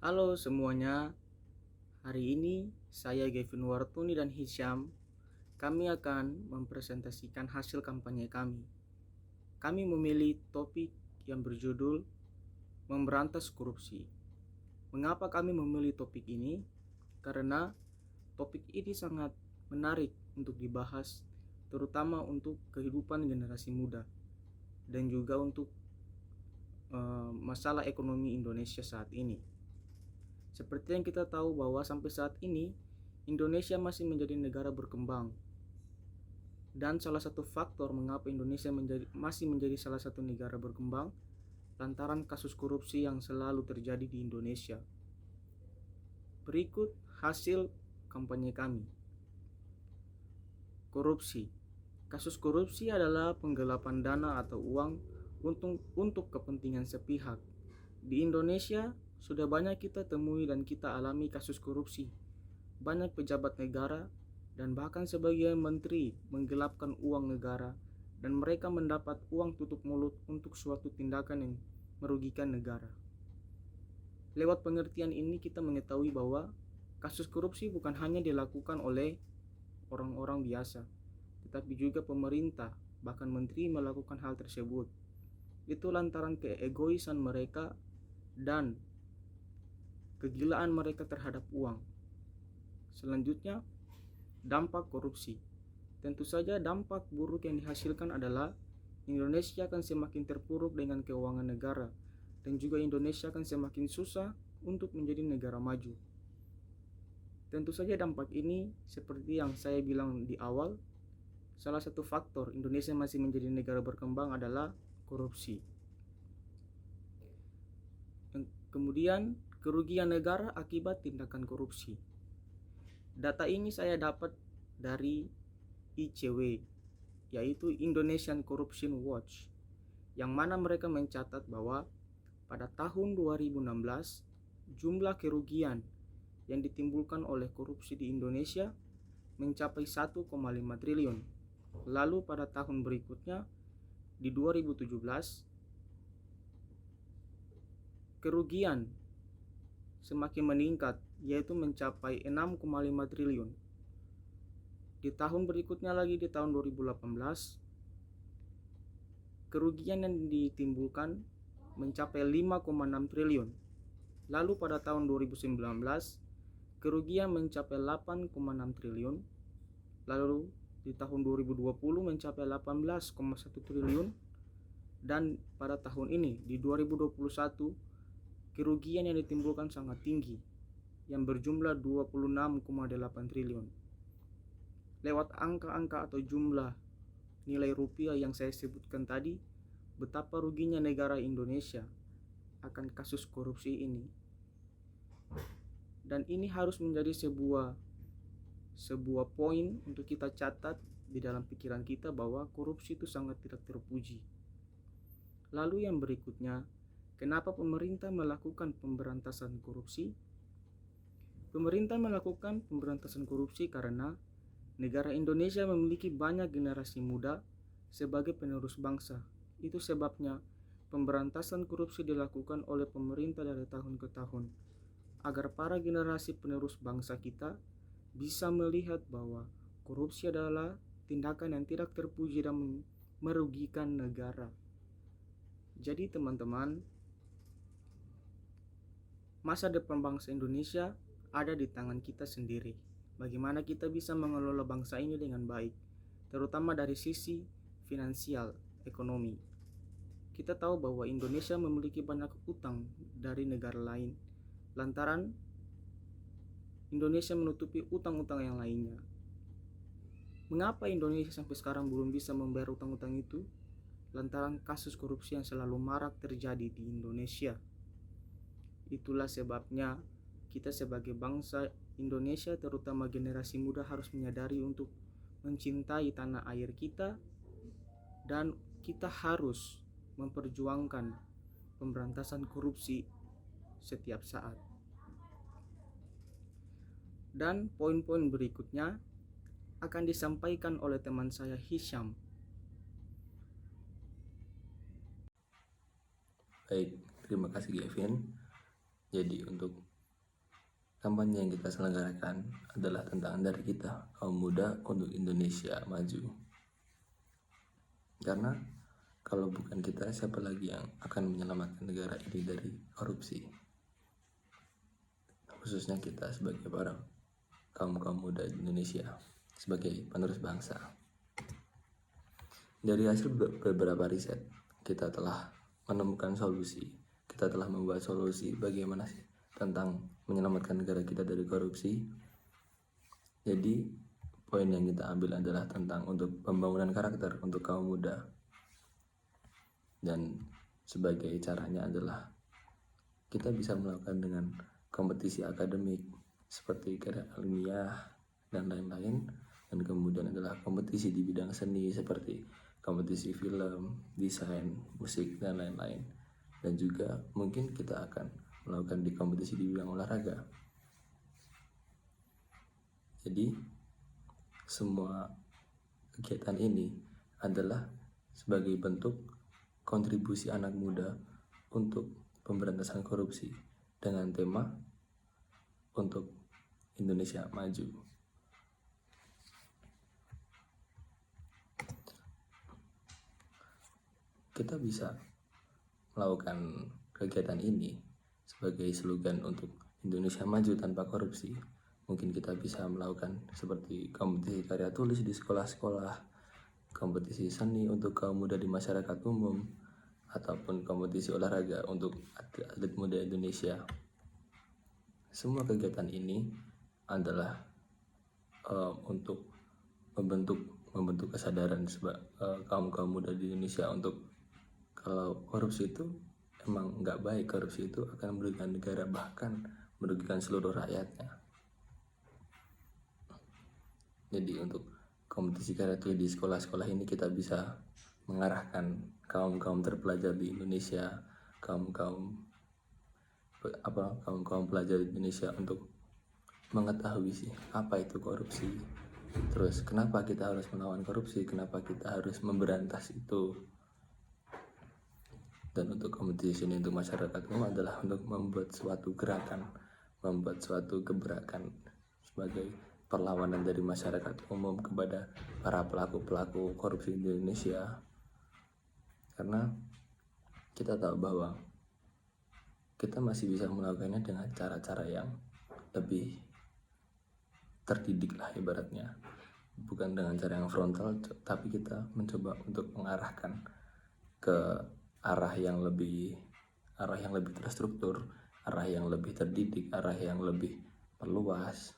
Halo semuanya, hari ini saya Gavin Wartuni dan Hisham. Kami akan mempresentasikan hasil kampanye kami. Kami memilih topik yang berjudul Memberantas Korupsi. Mengapa kami memilih topik ini? Karena topik ini sangat menarik untuk dibahas, terutama untuk kehidupan generasi muda dan juga untuk masalah ekonomi Indonesia saat ini. Seperti yang kita tahu bahwa sampai saat ini Indonesia masih menjadi negara berkembang. Dan salah satu faktor mengapa Indonesia masih menjadi salah satu negara berkembang lantaran kasus korupsi yang selalu terjadi di Indonesia. Berikut hasil kampanye kami. Korupsi. Kasus korupsi adalah penggelapan dana atau uang untuk kepentingan sepihak. Di Indonesia sudah banyak kita temui dan kita alami kasus korupsi. Banyak pejabat negara dan bahkan sebagian menteri menggelapkan uang negara dan mereka mendapat uang tutup mulut untuk suatu tindakan yang merugikan negara. Lewat pengertian ini kita mengetahui bahwa kasus korupsi bukan hanya dilakukan oleh orang-orang biasa, tetapi juga pemerintah, bahkan menteri melakukan hal tersebut. Itu lantaran keegoisan mereka dan kegilaan mereka terhadap uang. Selanjutnya, dampak korupsi. Tentu saja dampak buruk yang dihasilkan adalah Indonesia akan semakin terpuruk dengan keuangan negara dan juga Indonesia akan semakin susah untuk menjadi negara maju. Tentu saja dampak ini seperti yang saya bilang di awal, salah satu faktor Indonesia masih menjadi negara berkembang adalah korupsi. Kemudian kerugian negara akibat tindakan korupsi. Data ini saya dapat dari ICW, yaitu Indonesian Corruption Watch, yang mana mereka mencatat bahwa pada tahun 2016 jumlah kerugian yang ditimbulkan oleh korupsi di Indonesia mencapai 1,5 triliun. Lalu pada tahun berikutnya di 2017 kerugian semakin meningkat, yaitu mencapai 6,5 triliun. Di tahun berikutnya lagi di tahun 2018 kerugian yang ditimbulkan mencapai 5,6 triliun. Lalu pada tahun 2019 kerugian mencapai 8,6 triliun. Lalu di tahun 2020 mencapai 18,1 triliun. Dan pada tahun ini di 2021 kerugian yang ditimbulkan sangat tinggi yang berjumlah 26,8 triliun. Lewat angka-angka atau jumlah nilai rupiah yang saya sebutkan tadi, betapa ruginya negara Indonesia akan kasus korupsi ini. Dan ini harus menjadi sebuah poin untuk kita catat di dalam pikiran kita bahwa korupsi itu sangat tidak terpuji. Lalu yang berikutnya, kenapa pemerintah melakukan pemberantasan korupsi? Pemerintah melakukan pemberantasan korupsi karena negara Indonesia memiliki banyak generasi muda sebagai penerus bangsa. Itu sebabnya pemberantasan korupsi dilakukan oleh pemerintah dari tahun ke tahun, agar para generasi penerus bangsa kita bisa melihat bahwa korupsi adalah tindakan yang tidak terpuji dan merugikan negara. Jadi teman-teman, masa depan bangsa Indonesia ada di tangan kita sendiri. Bagaimana kita bisa mengelola bangsa ini dengan baik, terutama dari sisi finansial, ekonomi. Kita tahu bahwa Indonesia memiliki banyak utang dari negara lain, lantaran Indonesia menutupi utang-utang yang lainnya. Mengapa Indonesia sampai sekarang belum bisa membayar utang-utang itu? Lantaran kasus korupsi yang selalu marak terjadi di Indonesia. Itulah sebabnya kita sebagai bangsa Indonesia, terutama generasi muda, harus menyadari untuk mencintai tanah air kita, dan kita harus memperjuangkan pemberantasan korupsi setiap saat. Dan poin-poin berikutnya akan disampaikan oleh teman saya Hisham. Baik, terima kasih Gavin. Jadi untuk kampanye yang kita selenggarakan adalah tentang dari kita, kaum muda untuk Indonesia maju. Karena kalau bukan kita, siapa lagi yang akan menyelamatkan negara ini dari korupsi? Khususnya kita sebagai para kaum muda di Indonesia, sebagai penerus bangsa. Dari hasil beberapa riset, kita telah menemukan solusi. Kita telah membuat solusi bagaimana sih tentang menyelamatkan negara kita dari korupsi. Jadi poin yang kita ambil adalah tentang untuk pembangunan karakter untuk kaum muda. Dan sebagai caranya adalah kita bisa melakukan dengan kompetisi akademik seperti karya ilmiah dan lain-lain. Dan kemudian adalah kompetisi di bidang seni seperti kompetisi film, desain, musik, dan lain-lain. Dan juga mungkin kita akan melakukan di kompetisi di bidang olahraga. Jadi semua kegiatan ini adalah sebagai bentuk kontribusi anak muda untuk pemberantasan korupsi dengan tema untuk Indonesia maju. Kita bisa melakukan kegiatan ini sebagai slogan untuk Indonesia maju tanpa korupsi. Mungkin kita bisa melakukan seperti kompetisi karya tulis di sekolah-sekolah, kompetisi seni untuk kaum muda di masyarakat umum, ataupun kompetisi olahraga untuk atlet muda Indonesia. Semua kegiatan ini adalah untuk membentuk kesadaran kaum muda di Indonesia untuk kalau korupsi itu emang nggak baik, korupsi itu akan merugikan negara, bahkan merugikan seluruh rakyatnya. Jadi untuk kompetisi karya tulis di sekolah-sekolah ini kita bisa mengarahkan kaum terpelajar di Indonesia, kaum pelajar di Indonesia untuk mengetahui sih apa itu korupsi. Terus kenapa kita harus melawan korupsi, kenapa kita harus memberantas itu. Dan untuk kompetisi ini untuk masyarakat umum adalah untuk membuat suatu gerakan, membuat suatu gebrakan sebagai perlawanan dari masyarakat umum kepada para pelaku korupsi di Indonesia. Karena kita tahu bahwa kita masih bisa melakukannya dengan cara-cara yang lebih terdidik lah ibaratnya, bukan dengan cara yang frontal, tapi kita mencoba untuk mengarahkan ke arah yang lebih terstruktur, arah yang lebih terdidik, arah yang lebih meluas.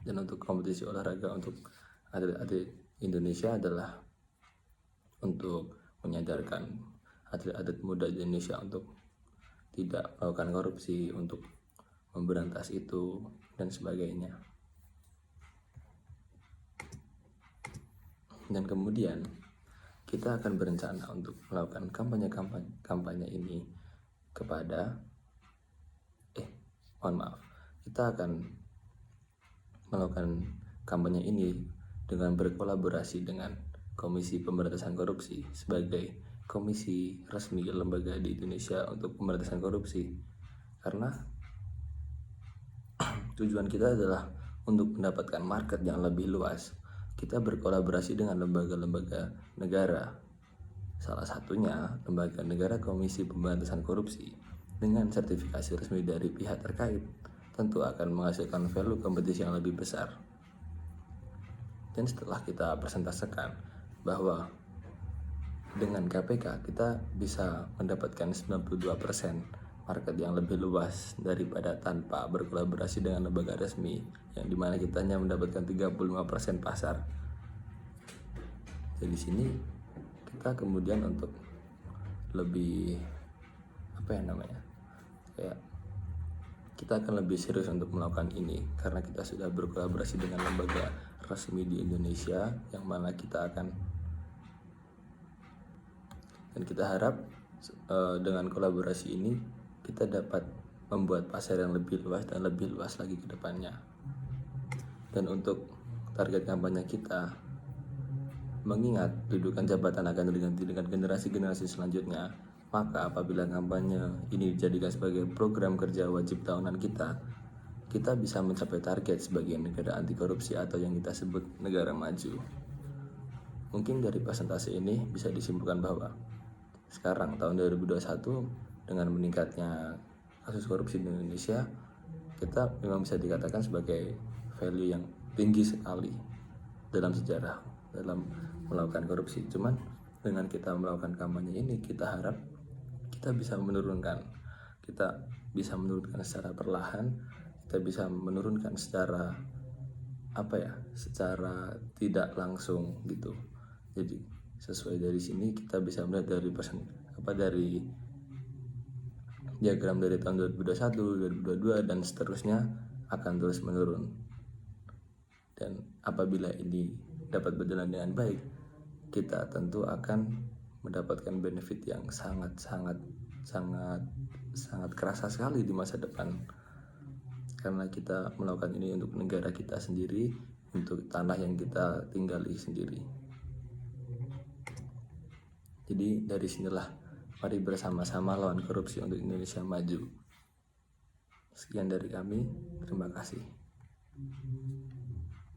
Dan untuk kompetisi olahraga untuk atlet-atlet Indonesia adalah untuk menyadarkan atlet-atlet muda di Indonesia untuk tidak melakukan korupsi, untuk memberantas itu dan sebagainya. Dan kemudian kita akan berencana untuk melakukan kampanye ini kepada kita akan melakukan kampanye ini dengan berkolaborasi dengan Komisi Pemberantasan Korupsi sebagai komisi resmi lembaga di Indonesia untuk pemberantasan korupsi. Karena tujuan kita adalah untuk mendapatkan market yang lebih luas. Kita berkolaborasi dengan lembaga-lembaga negara, salah satunya lembaga negara Komisi Pemberantasan Korupsi dengan sertifikasi resmi dari pihak terkait, tentu akan menghasilkan value kompetisi yang lebih besar. Dan setelah kita presentasikan bahwa dengan KPK kita bisa mendapatkan 92% market yang lebih luas daripada tanpa berkolaborasi dengan lembaga resmi, yang dimana kita hanya mendapatkan 35% pasar. Jadi sini kita kemudian untuk lebih kita akan lebih serius untuk melakukan ini karena kita sudah berkolaborasi dengan lembaga resmi di Indonesia, yang mana kita akan, dan kita harap dengan kolaborasi ini kita dapat membuat pasar yang lebih luas dan lebih luas lagi ke depannya. Dan untuk target kampanye kita, mengingat dudukan jabatan akan diganti dengan generasi-generasi selanjutnya, maka apabila kampanye ini dijadikan sebagai program kerja wajib tahunan kita, kita bisa mencapai target sebagai negara anti korupsi atau yang kita sebut negara maju. Mungkin dari presentasi ini bisa disimpulkan bahwa sekarang tahun 2021 dengan meningkatnya kasus korupsi di Indonesia, kita memang bisa dikatakan sebagai value yang tinggi sekali dalam sejarah dalam melakukan korupsi. Cuman dengan kita melakukan kampanye ini, kita harap kita bisa menurunkan secara perlahan, kita bisa menurunkan secara secara tidak langsung gitu. Jadi sesuai dari sini kita bisa melihat dari diagram dari tahun 2021, 2022 dan seterusnya akan terus menurun. Dan apabila ini dapat berjalan dengan baik, kita tentu akan mendapatkan benefit yang sangat kerasa sekali di masa depan. Karena kita melakukan ini untuk negara kita sendiri, untuk tanah yang kita tinggali sendiri. Jadi dari sinilah, mari bersama-sama lawan korupsi untuk Indonesia maju. Sekian dari kami, terima kasih.